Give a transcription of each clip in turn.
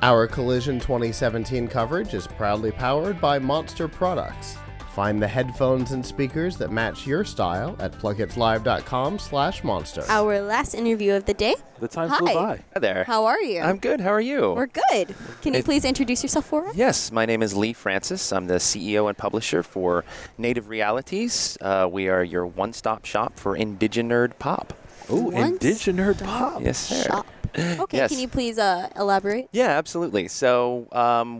Our Collision 2017 coverage is proudly powered by Monster Products. Find the headphones and speakers that match your style at PLUGHITZlive.com/monster. Our last interview of the day. The time flew by. Hi there. How are you? I'm good. How are you? We're good. Can you please introduce yourself for us? Yes, my name is Lee Francis. I'm the CEO and publisher for Native Realities. We are your one-stop shop for Indiginerd pop. Oh, Indiginerd pop. Yes, sir. Shop. Okay, Yes. Can you please elaborate? Yeah, absolutely. So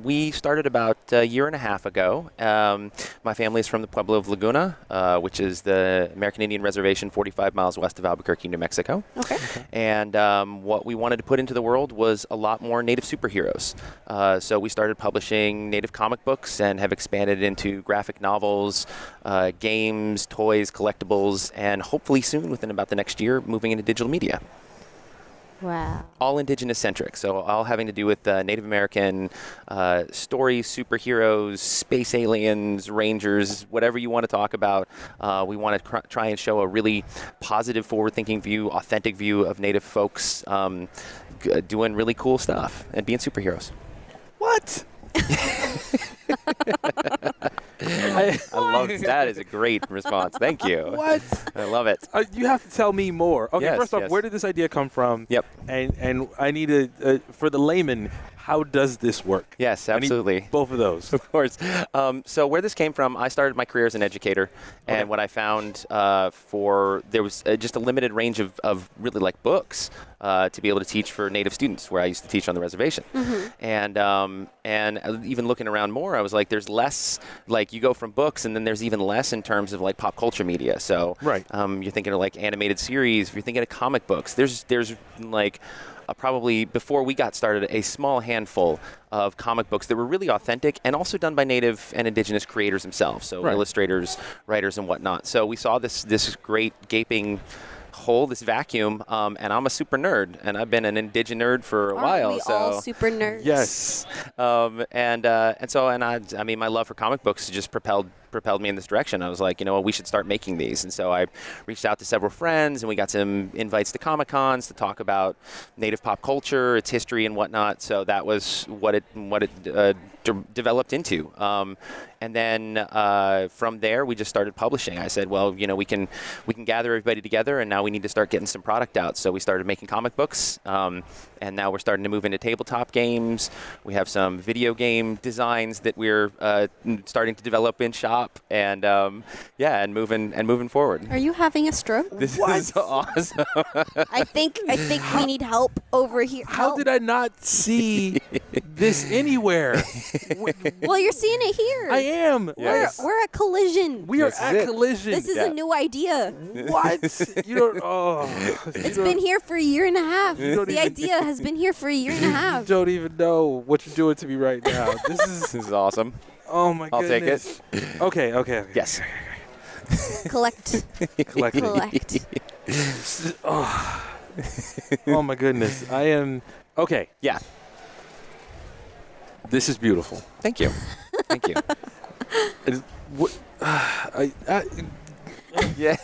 we started about a year and a half ago. My family is from the Pueblo of Laguna, which is the American Indian Reservation 45 miles west of Albuquerque, New Mexico. Okay. And what we wanted to put into the world was a lot more Native superheroes. So we started publishing Native comic books and have expanded into graphic novels, games, toys, collectibles, and hopefully soon, within about the next year, moving into digital media. Wow. All Indigenous-centric, so all having to do with Native American stories, superheroes, space aliens, rangers, whatever you want to talk about. We want to try and show a really positive, forward-thinking view, authentic view of Native folks doing really cool stuff and being superheroes. What? I love that. Is a great response. Thank you. What? I love it. You have to tell me more. Okay, Yes, first off, yes. where did this idea come from? Yep. And I need a for the layman, how does this work? Yes, I need absolutely. both of those. Of course. So where this came from, I started my career as an educator, and what I found there was just a limited range of really like books to be able to teach for Native students, where I used to teach on the reservation. Mm-hmm. And even looking around more, I was like, there's less, like you go from books, and then there's even less in terms of like pop culture media. So Right. You're thinking of like animated series, if you're thinking of comic books, there's like probably, before we got started, a small handful of comic books that were really authentic and also done by Native and Indigenous creators themselves, so Right. illustrators, writers, and whatnot. So we saw this great gaping hole, this vacuum, and I'm a super nerd, and I've been an Indiginerd for a while. Aren't we so all super nerds? Yes. I mean, my love for comic books just propelled me in this direction. I was like, you know what, we should start making these. And so I reached out to several friends, and we got some invites to Comic-Cons to talk about Native pop culture, its history, and whatnot. So that was what it developed into. And then from there, we just started publishing. I said, well, you know, we can gather everybody together, and now we need to start getting some product out. So we started making comic books, and now we're starting to move into tabletop games. We have some video game designs that we're starting to develop in shop, and and moving forward. Are you having a stroke? This is awesome. I think we need help over here. How did I not see this anywhere? Well, you're seeing it here. I am. Yes. We're at Collision. We are This is at it. Collision. This is Yeah. a new idea. What? You don't. Oh. It's been here for a year and a half. don't The even- idea has been here for a year and a You half. don't even know what you're doing to me right now. This is awesome. Oh my I'll take it. goodness. Okay. Yes. Collect. Collect. Oh my goodness. I am. Okay. Yeah. This is beautiful. Thank you. Thank you. Yeah.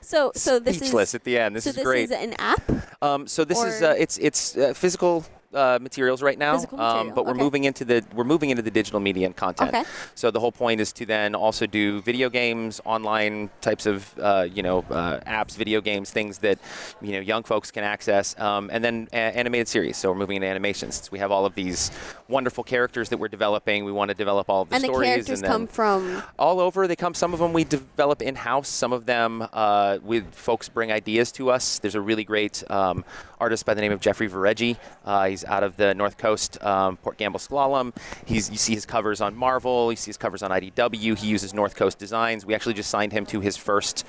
So this Speechless is at the end. This is this great. is an app. So this is Or- it's physical materials right now, Physical material, but we're okay. moving into the digital media and content. Okay. So the whole point is to then also do video games, online types of apps, video games, things that young folks can access, and then animated series. So we're moving into animations. Since we have all of these wonderful characters that we're developing, we want to develop all of the And the stories. characters and then come from. all over. They come. Some of them we develop in-house. Some of them with folks bring ideas to us. There's a really great artist by the name of Jeffrey Vareggi. He's out of the North Coast, Port Gamble Slalom. You see his covers on Marvel. You see his covers on IDW. He uses North Coast designs. We actually just signed him to his first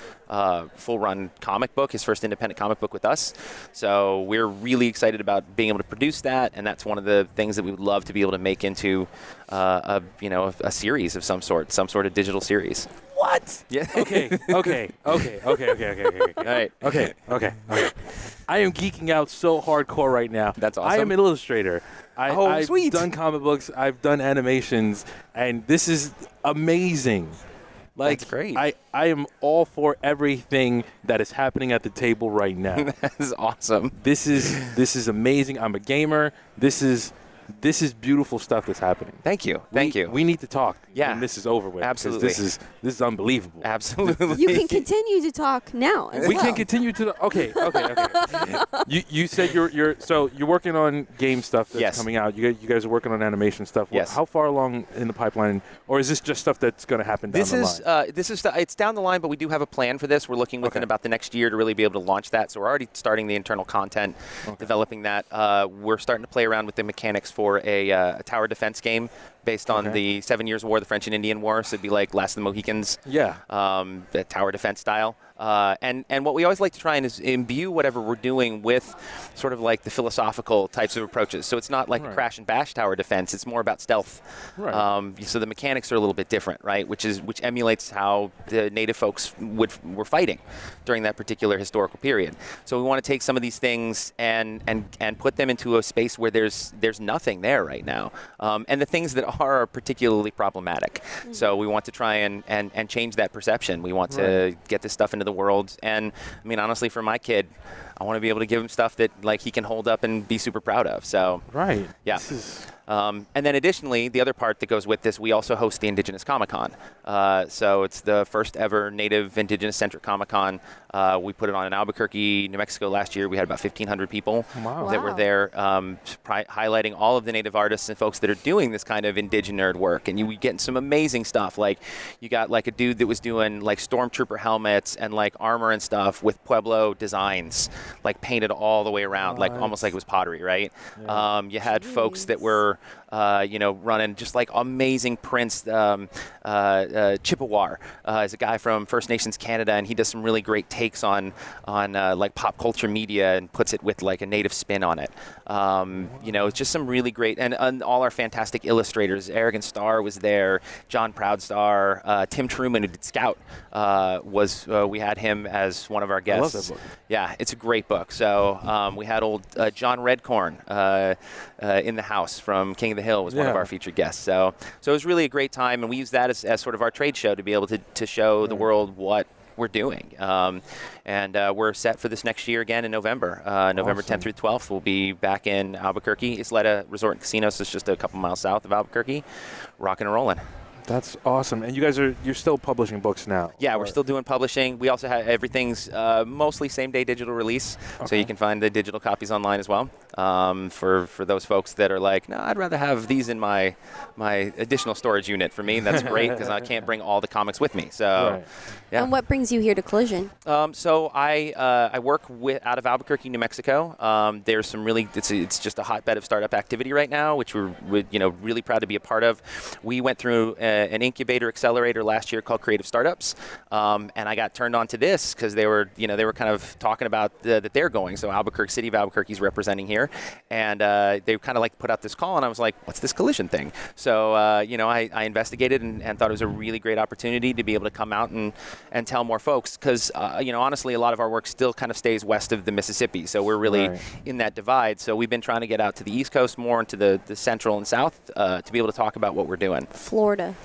full-run comic book, his first independent comic book with us. So we're really excited about being able to produce that, and that's one of the things that we would love to be able to make into a series of some sort of digital series. What? Yeah. Okay. All right. Okay. I am geeking out so hardcore right now. That's I am awesome. an illustrator. I've sweet. done comic books. I've done animations, and this is amazing. Like, That's great. I am all for everything that is happening at the table right now. That is awesome. This is amazing. I'm a gamer. This is this is beautiful stuff that's happening. Thank you. Thank you. We need to talk Yeah. when this is over with. Absolutely. This is unbelievable. Absolutely. You can continue to talk now as We well. can continue to okay. You said you're working on game stuff that's Yes. coming out. You guys are working on animation stuff. Yes. How far along in the pipeline, or is this just stuff that's going to happen down the line? It's down the line, but we do have a plan for this. We're looking within about the next year to really be able to launch that. So we're already starting the internal content, developing that. We're starting to play around with the mechanics for a tower defense game based on the 7 Years' War, the French and Indian War. So it'd be like Last of the Mohicans, the tower defense style. And what we always like to try and is imbue whatever we're doing with sort of like the philosophical types of approaches. So it's not like a crash and bash tower defense. It's more about stealth. Right. So the mechanics are a little bit different, right? Which emulates how the native folks were fighting during that particular historical period. So we want to take some of these things and put them into a space where there's nothing there right now. And the things that are particularly problematic. So we want to try and change that perception. We want to get this stuff into the world. And I mean, honestly, for my kid, I want to be able to give him stuff that like he can hold up and be super proud of. So yeah. And then additionally, the other part that goes with this, we also host the Indigenous Comic-Con. So it's the first ever Native Indigenous centric Comic-Con. We put it on in Albuquerque, New Mexico last year. We had about 1,500 people that were there, highlighting all of the Native artists and folks that are doing this kind of Indiginerd work. And you get some amazing stuff. Like you got like a dude that was doing like stormtrooper helmets and like armor and stuff with Pueblo designs, like painted all the way around, like almost like it was pottery, right? Yeah. You had folks that were running just like amazing prints. Chippewa is a guy from First Nations Canada, and he does some really great takes on like pop culture media and puts it with like a native spin on it. It's just some really great, and all our fantastic illustrators. Aragon Starr was there, John Proudstar, Tim Truman, who did Scout, we had him as one of our guests. I love that book. Yeah, it's a great book. So we had old John Redcorn in the house from King of the Hill was one of our featured guests. So it was really a great time, and we used that as sort of our trade show to be able to show the world what we're doing. And we're set for this next year again in November. November 10th through 12th, we'll be back in Albuquerque. Isleta Resort and Casino, so it's just a couple miles south of Albuquerque, rocking and rolling. That's awesome. And you guys you're still publishing books now? Yeah, we're still doing publishing. We also have everything's mostly same-day digital release, so you can find the digital copies online as well. For those folks that are like, no, I'd rather have these in my additional storage unit. For me, that's great because I can't bring all the comics with me. So, yeah. And what brings you here to Collision? So I work out of Albuquerque, New Mexico. There's some really it's just a hotbed of startup activity right now, which we're really proud to be a part of. We went through an incubator accelerator last year called Creative Startups, and I got turned on to this because they were kind of talking about that they're going. So City of Albuquerque is representing here, and they kind of like put out this call, and I was like, what's this Collision thing? So I investigated and thought it was a really great opportunity to be able to come out and tell more folks because honestly a lot of our work still kind of stays west of the Mississippi, so we're really in that divide. So we've been trying to get out to the East Coast more and to the central and south to be able to talk about what we're doing. Florida.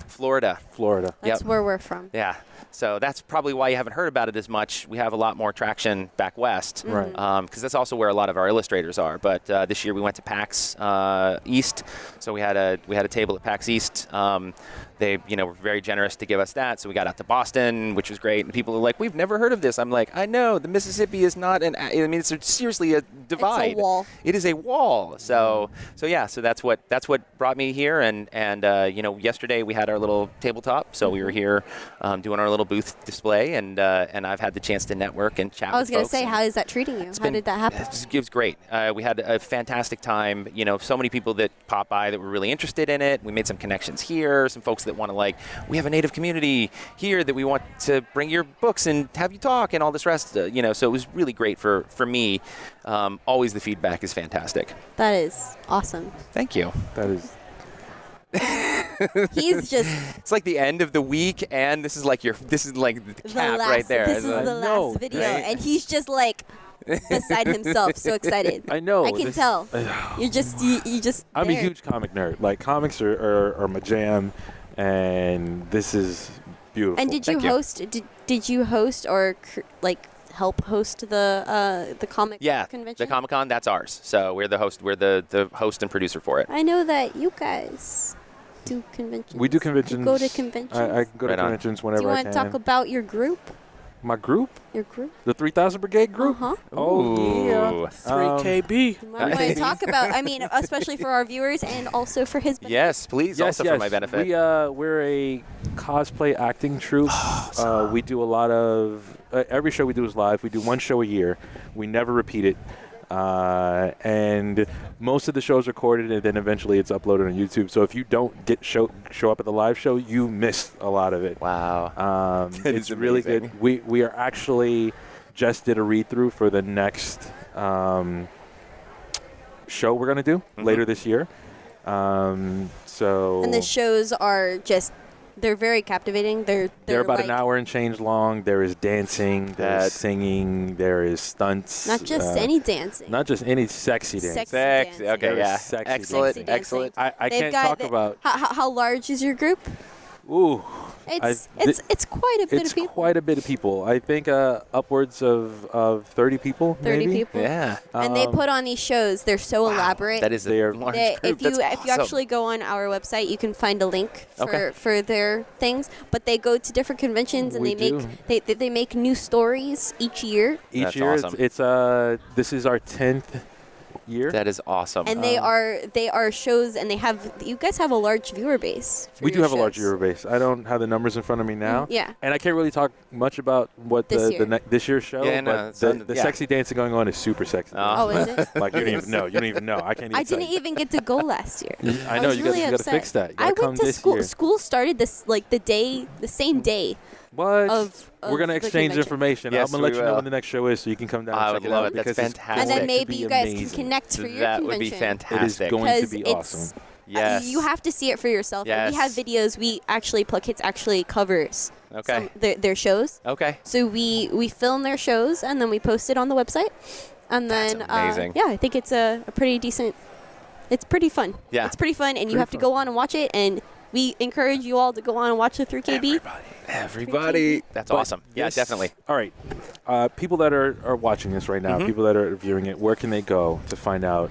That's where we're from. Yeah. So that's probably why you haven't heard about it as much. We have a lot more traction back west, because that's also where a lot of our illustrators are. But this year we went to PAX East, so we had a table at PAX East. They were very generous to give us that, so we got out to Boston, which was great. And people are like, "We've never heard of this." I'm like, "I know, the Mississippi is not it's seriously a divide. It's a wall. It is a wall." So that's what brought me here. And yesterday we had our little tabletop, so we were here doing our little booth display, and I've had the chance to network and chat. I was going to say, how is that treating you? How did that happen? It was great. We had a fantastic time. So many people that popped by that were really interested in it. We made some connections here. Some folks that want to we have a Native community here that we want to bring your books and have you talk and all this rest. So it was really great for me. Always the feedback is fantastic. That is awesome. Thank you. That is. He's just. It's like the end of the week, and this is like the cap right there. This is the last video, and he's just like beside himself, so excited. I know. I can tell. You just. I'm there. a huge comic nerd. Like comics are my jam, and this is beautiful. And did you host? Did you host or help host the comic Yeah, convention? the Comic-Con, that's ours. So we're the host. We're the host and producer for it. I know that you guys do conventions. We do conventions. You go to conventions. I go to Right on. conventions do whenever you I want can. to talk about your group? My group? Your group? The 3000 Brigade group? Uh-huh. Oh, yeah. Ooh. 3KB. You might want to talk about, I mean, especially for our viewers and also for his benefit. Yes, please. Yes, also yes. for my benefit. We're a cosplay acting troupe. We do a lot of every show we do is live. We do one show a year. We never repeat it. And most of the shows recorded, and then eventually it's uploaded on YouTube. So if you don't get show up at the live show, you missed a lot of it. Wow. It's really amazing. good. We are actually just did a read through for the next show we're gonna do later this year. So And the shows are just, they're very captivating. They're about like, an hour and change long. There is dancing, there is singing, there is stunts. not just any dancing. Not just any sexy dance. Sexy Sex. dancing. Okay, There is yeah. sexy Excellent. dancing. Excellent. I They've can't got talk the- about. How large is your group? Ooh, It's quite a bit it's of people. quite a bit of people. I think upwards of 30 people. 30 maybe. people. Yeah. And they put on these shows. They're so elaborate. That is They are- a large They- group. if you That's awesome. actually go on our website, you can find a link Okay. for their things. But they go to different conventions and We they make new stories each year. Each That's year, awesome. it's this is our 10th year. That is awesome. And they are shows, and you guys have a large viewer base. for We do your have a large shows. viewer base. I don't have the numbers in front of me now. Yeah. And I can't really talk much about what This year. this year's show. Yeah, no, but it's the yeah. sexy dancing going on is super sexy. Oh, is it? Like you don't even know. You don't even know. I can't even. I tell didn't you. even get to go last year. I know was you really got to upset. fix that. You I gotta come went to this school. year. School started this the same day. What? of We're gonna the exchange convention. information. Yes, I'm gonna let we you know will. when the next show is, so you can come down. I and would check love out it. That's because it's fantastic. And then going to maybe be you guys amazing. can connect for your That convention. would be It is fantastic. going to Because be it's awesome. Yes. you have to see it for yourself. And we have Yes. videos. PLUGHITZ actually covers Okay. their shows. Okay. So we film their shows and then we post it on the website. And That's then amazing. yeah, I think it's a pretty decent. It's pretty fun. Yeah. It's pretty fun, and you Pretty have to fun. go on and watch it. And we encourage you all to go on and watch the 3KB. Everybody. That's But awesome. Yeah, this- definitely. All right. People that are watching this right now, people that are viewing it, where can they go to find out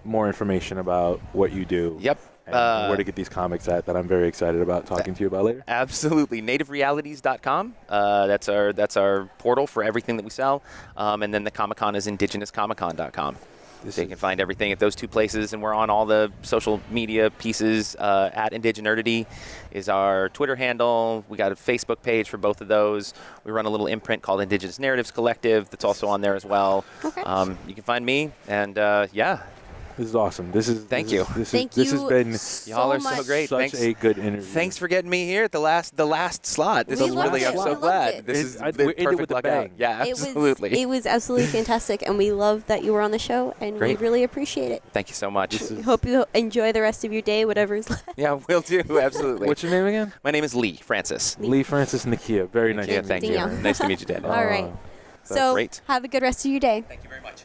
more information about what you do? Yep. And where to get these comics at that I'm very excited about talking to you about later? Absolutely. NativeRealities.com. That's our portal for everything that we sell. And then the Comic-Con is IndigenousComicCon.com. So you can find everything at those two places, and we're on all the social media pieces. At Indiginerd is our Twitter handle. We got a Facebook page for both of those. We run a little imprint called Indigenous Narratives Collective that's also on there as well. Okay. You can find me, and yeah, This is awesome. Thank you. Thank this you has been y'all are much. so great. such Thanks. a good interview. Thanks for getting me here at the last slot. This We is loved really, it. I'm We so loved glad. it. This is We the ended perfect with a luck out. bang. Yeah, absolutely. It was absolutely fantastic, and we love that you were on the show, and Great. we really appreciate it. Thank you so much. We hope you enjoy the rest of your day, whatever's left. Yeah, will do. Absolutely. What's your name again? My name is Lee Francis. Lee Francis Nakia. Very nice. Yeah, to thank meet you. Danielle. Nice to meet you, Dan. All right. that's So great. have a good rest of your day. Thank you very much.